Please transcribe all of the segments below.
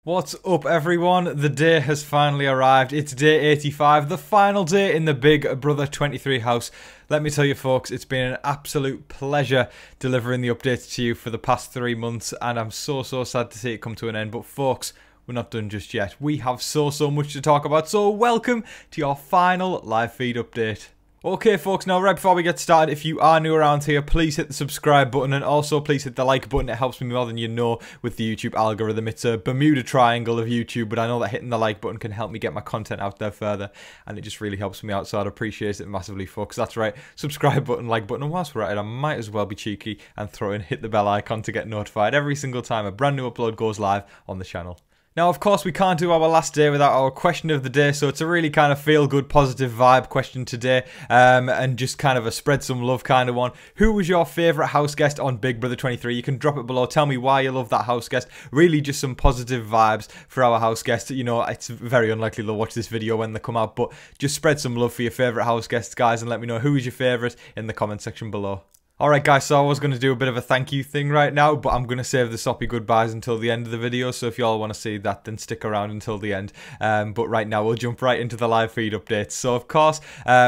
What's up, everyone? The day has finally arrived. It's day 85, the final day in the Big Brother 23 house. Let me tell you, folks, it's been an absolute pleasure delivering the updates to you for the past 3 months, and I'm so sad to see it come to an end. But, folks, we're not done just yet. We have so much to talk about, so welcome to your final live feed update. Okay, folks, now right before we get started, if you are new around here, please hit the subscribe button and also please hit the like button. It helps me more than you know with the YouTube algorithm. It's a Bermuda Triangle of YouTube, but I know that hitting the like button can help me get my content out there further, and it just really helps me out, so I'd appreciate it massively, folks. That's right, subscribe button, like button, and whilst we're at it, I might as well be cheeky and throw in hit the bell icon to get notified every single time a brand new upload goes live on the channel. Now, of course, we can't do our last day without our question of the day, so it's a really kind of feel-good, positive vibe question today, and just kind of a spread some love kind of one. Who was your favourite house guest on Big Brother 23? You can drop it below. Tell me why you love that house guest. Really just some positive vibes for our house guest. You know, it's very unlikely they'll watch this video when they come out, but just spread some love for your favourite house guests, guys, and let me know who is your favourite in the comment section below. Alright guys, so I was going to do a bit of a thank you thing right now, but I'm going to save the soppy goodbyes until the end of the video, so if you all want to see that, then stick around until the end. But right now, we'll jump right into the live feed updates. So of course,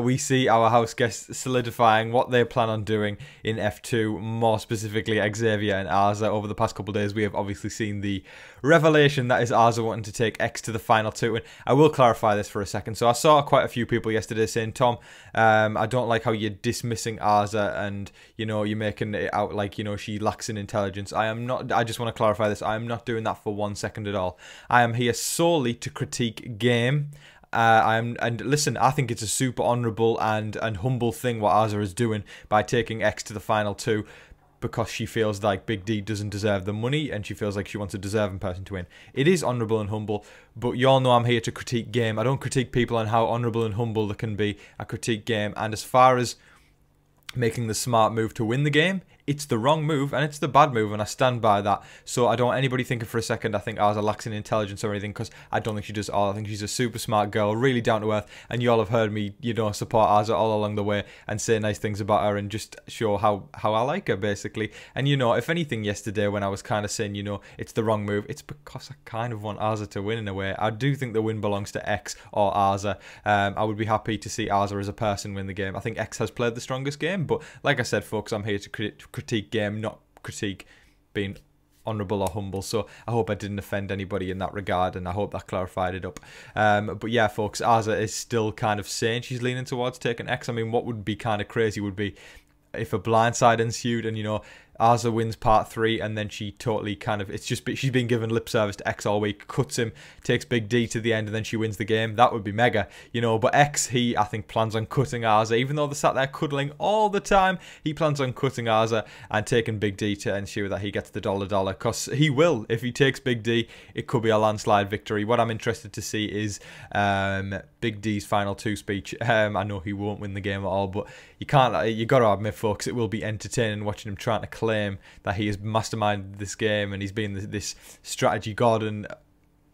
we see our house guests solidifying what they plan on doing in F2, more specifically Xavier and Azah. Over the past couple of days, we have obviously seen the revelation that is Azah wanting to take X to the final 2, and I will clarify this for a second. So I saw quite a few people yesterday saying, Tom, I don't like how you're dismissing Azah and, you know, you're making it out like, you know, she lacks in intelligence. I am not. I just want to clarify this. I am not doing that for 1 second at all. I am here solely to critique game. And listen, I think it's a super honourable and humble thing what Azah is doing by taking X to the final 2. Because she feels like Big D doesn't deserve the money and she feels like she wants a deserving person to win. It is honourable and humble, but you all know I'm here to critique game. I don't critique people on how honourable and humble they can be. I critique game, and as far as making the smart move to win the game, it's the wrong move and it's the bad move, and I stand by that. So I don't want anybody thinking for a second I think Azah lacks in intelligence or anything, because I don't think she does at all. I think she's a super smart girl, really down to earth, and you all have heard me, you know, support Azah all along the way and say nice things about her and just show how I like her, basically. And you know, if anything, yesterday when I was kind of saying, you know, it's the wrong move, it's because I kind of want Azah to win in a way. I do think the win belongs to X or Azah. I would be happy to see Azah as a person win the game. I think X has played the strongest game, but like I said, folks, I'm here to critique game, not critique being honourable or humble. So I hope I didn't offend anybody in that regard, and I hope that clarified it up. But yeah, folks, Azah is still kind of saying she's leaning towards taking X. I mean, what would be kind of crazy would be if a blindside ensued and, you know, Azah wins part 3 and then she totally kind of, it's just, she's been given lip service to X all week, cuts him, takes Big D to the end, and then she wins the game. That would be mega, you know. But X, he, I think, plans on cutting Azah. Even though they're sat there cuddling all the time, he plans on cutting Azah and taking Big D to ensure that he gets the $1, because he will. If he takes Big D, it could be a landslide victory. What I'm interested to see is Big D's final 2 speech. I know he won't win the game at all, but you got to admit, folks, it will be entertaining watching him trying to claim that he has masterminded this game and he's been this strategy god, and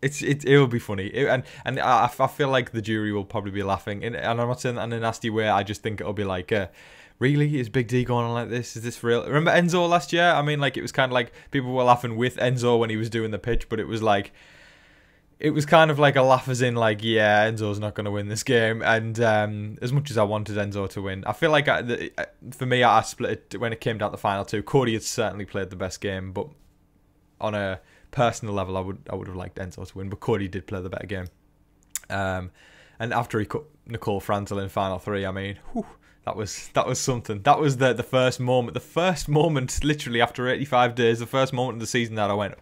it will be funny. And I feel like the jury will probably be laughing, and I'm not saying that in a nasty way. I just think it'll be like, really, is Big D going on like this? Is this real? Remember Enzo last year? I mean, like, it was kind of like people were laughing with Enzo when he was doing the pitch, but it was like, it was kind of like a laugh as in like, yeah, Enzo's not going to win this game. And as much as I wanted Enzo to win, I feel like for me, I split it when it came down to the final 2. Cody had certainly played the best game, but on a personal level, I would have liked Enzo to win, but Cody did play the better game. And after he cut Nicole Franzel in final 3, I mean, whew, that was something. That was the first moment, literally after 85 days, the first moment of the season that I went,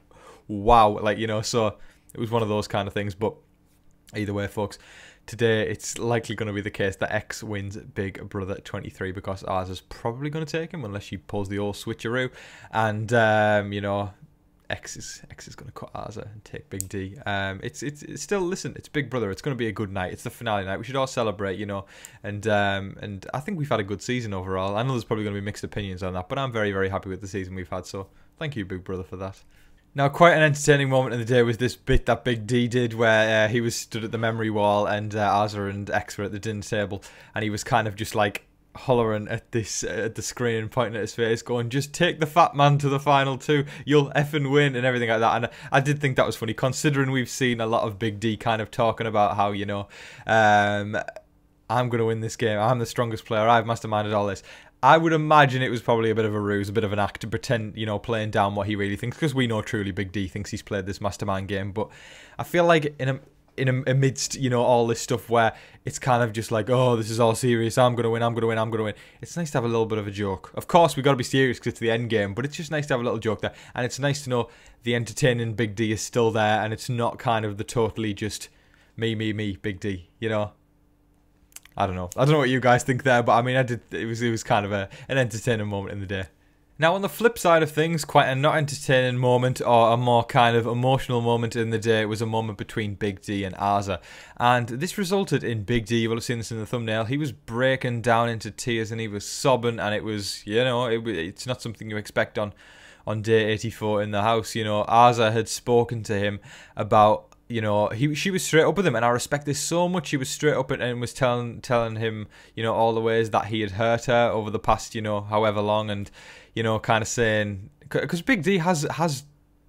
wow, like, you know. So it was one of those kind of things. But either way, folks, today it's likely going to be the case that X wins Big Brother 23, because Azah's probably going to take him unless she pulls the old switcheroo. And you know, X is going to cut Azah and take Big D. It's still, listen, it's Big Brother. It's going to be a good night. It's the finale night. We should all celebrate, you know. And I think we've had a good season overall. I know there's probably going to be mixed opinions on that, but I'm very happy with the season we've had. So thank you, Big Brother, for that. Now, quite an entertaining moment in the day was this bit that Big D did where he was stood at the memory wall and Azah and X were at the dinner table, and he was kind of just like hollering at the screen and pointing at his face, going, "Just take the fat man to the final two, you'll effing win," and everything like that. And I did think that was funny, considering we've seen a lot of Big D kind of talking about how, I'm going to win this game, I'm the strongest player, I've masterminded all this. I would imagine it was probably a bit of a ruse, a bit of an act to pretend, playing down what he really thinks, because we know truly Big D thinks he's played this mastermind game. But I feel like amidst, all this stuff where it's kind of just like, oh, this is all serious, I'm going to win, I'm going to win, I'm going to win. It's nice to have a little bit of a joke. Of course, we got to be serious because it's the end game, but it's just nice to have a little joke there. And it's nice to know the entertaining Big D is still there, and it's not kind of the totally just me, Big D, I don't know what you guys think there, but I mean, it was kind of an entertaining moment in the day. Now, on the flip side of things, quite a not entertaining moment, or a more kind of emotional moment in the day, was a moment between Big D and Azah. And this resulted in Big D, you will have seen this in the thumbnail, he was breaking down into tears and he was sobbing, and it was, it's not something you expect on day 84 in the house. Azah had spoken to him about, she was straight up with him, and I respect this so much. She was straight up and was telling him, all the ways that he had hurt her over the past, however long, and, kind of saying, because Big D has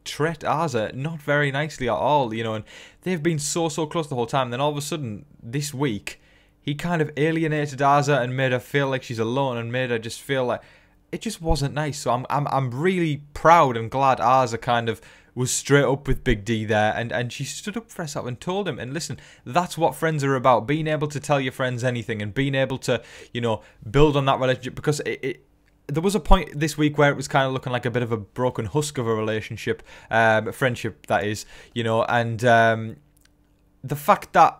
treated Azah not very nicely at all, and they've been so close the whole time. Then all of a sudden, this week, he kind of alienated Azah and made her feel like she's alone, and made her just feel like it just wasn't nice. So I'm really proud and glad Azah kind of was straight up with Big D there, and she stood up for herself and told him, and listen, that's what friends are about, being able to tell your friends anything and being able to, build on that relationship, because there was a point this week where it was kind of looking like a bit of a broken husk of a relationship, friendship that is, and the fact that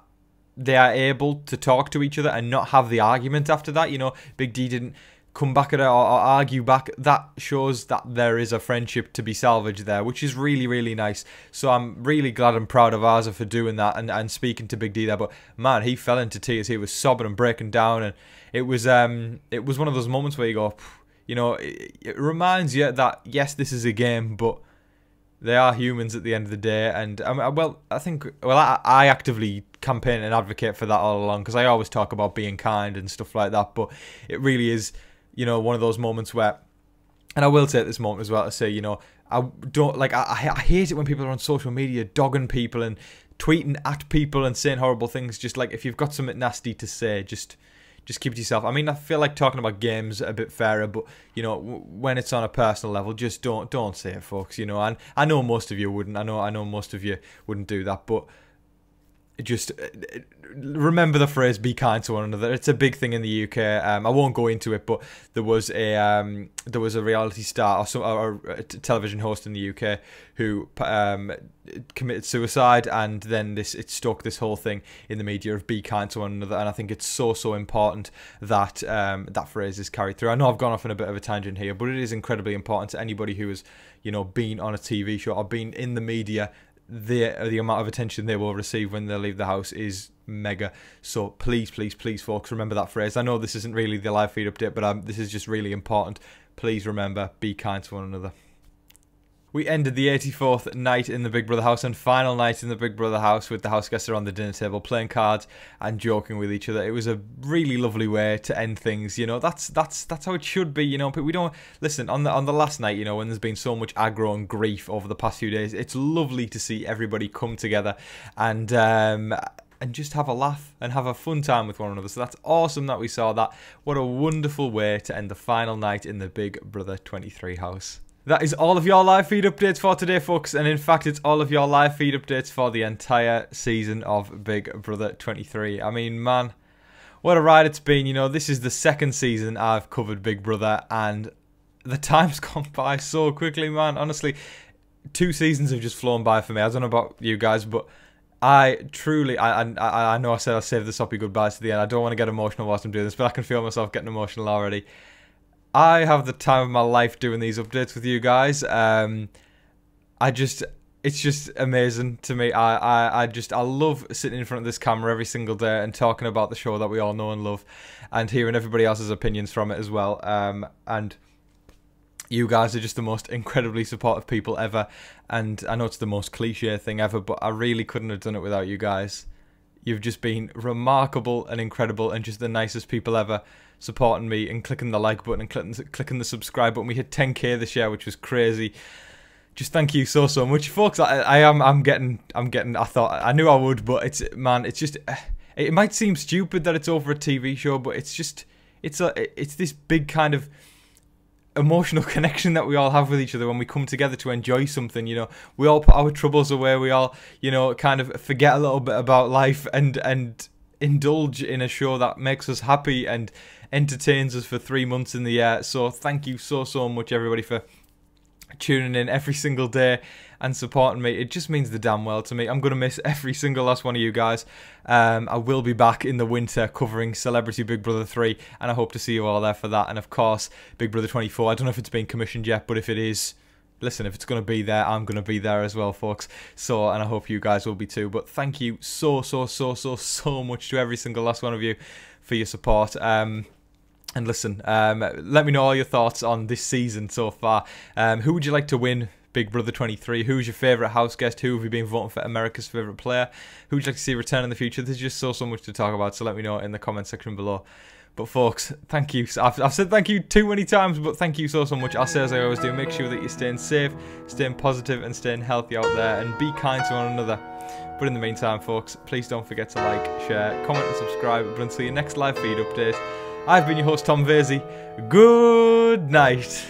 they are able to talk to each other and not have the argument after that, Big D didn't come back at her or argue back, that shows that there is a friendship to be salvaged there, which is really, really nice. So I'm really glad and proud of Azah for doing that and speaking to Big D there. But man, he fell into tears. He was sobbing and breaking down, and it was one of those moments where you go, it reminds you that yes, this is a game, but they are humans at the end of the day. And I actively campaign and advocate for that all along, because I always talk about being kind and stuff like that, but it really is, one of those moments where, and I will take this moment as well to say, I don't like, I hate it when people are on social media dogging people and tweeting at people and saying horrible things. Just like, if you've got something nasty to say, just keep it to yourself. I mean, I feel like talking about games a bit fairer, but when it's on a personal level, just don't say it, folks. And I know most of you wouldn't. I know most of you wouldn't do that, but just remember the phrase "be kind to one another." It's a big thing in the UK. I won't go into it, but there was a reality star or a television host in the UK who committed suicide, and then it stuck, this whole thing in the media of "be kind to one another." And I think it's so important that that phrase is carried through. I know I've gone off on a bit of a tangent here, but it is incredibly important to anybody who has been on a TV show or been in the media. The amount of attention they will receive when they leave the house is mega. So please, folks, remember that phrase. I know this isn't really the live feed update, but this is just really important. Please remember, be kind to one another. We ended the 84th night in the Big Brother house and final night in the Big Brother house with the house guests around the dinner table playing cards and joking with each other. It was a really lovely way to end things. That's how it should be. But we don't listen on the last night. When there's been so much aggro and grief over the past few days, it's lovely to see everybody come together and just have a laugh and have a fun time with one another. So that's awesome that we saw that. What a wonderful way to end the final night in the Big Brother 23 house. That is all of your live feed updates for today, folks. And in fact, it's all of your live feed updates for the entire season of Big Brother 23. I mean, man, what a ride it's been. This is the second season I've covered Big Brother, and the time's gone by so quickly, man. Honestly, 2 seasons have just flown by for me. I don't know about you guys, but I know I said I'll save the soppy goodbyes to the end. I don't want to get emotional whilst I'm doing this, but I can feel myself getting emotional already. I have the time of my life doing these updates with you guys. It's just amazing to me. I love sitting in front of this camera every single day and talking about the show that we all know and love, and hearing everybody else's opinions from it as well. And you guys are just the most incredibly supportive people ever. And I know it's the most cliche thing ever, but I really couldn't have done it without you guys. You've just been remarkable and incredible and just the nicest people ever, supporting me and clicking the like button and clicking the subscribe button. We hit 10k this year, which was crazy. Just thank you so much, folks. I'm getting. I knew I would, but it's just. It might seem stupid that it's over a TV show, but it's this big kind of emotional connection that we all have with each other when we come together to enjoy something. You know, we all put our troubles away. We all, you know, kind of forget a little bit about life and indulge in a show that makes us happy and entertains us for 3 months in the year. So thank you so much, everybody, for tuning in every single day and supporting me. It just means the damn world to me. I'm going to miss every single last one of you guys. I will be back in the winter covering Celebrity Big Brother 3, and I hope to see you all there for that. And of course, Big Brother 24. I don't know if it's been commissioned yet, but if it is, listen, if it's going to be there, I'm going to be there as well, folks. So, and I hope you guys will be too. But thank you so much to every single last one of you for your support. And listen, let me know all your thoughts on this season so far. Who would you like to win Big Brother 23? Who's your favourite house guest? Who have you been voting for America's favourite player? Who would you like to see return in the future? There's just so much to talk about, so let me know in the comment section below. But folks, thank you. I've said thank you too many times, but thank you so much. I'll say as I always do, make sure that you're staying safe, staying positive and staying healthy out there, and be kind to one another. But in the meantime, folks, please don't forget to like, share, comment and subscribe. But until your next live feed update, I've been your host, Tom Vasey. Good night.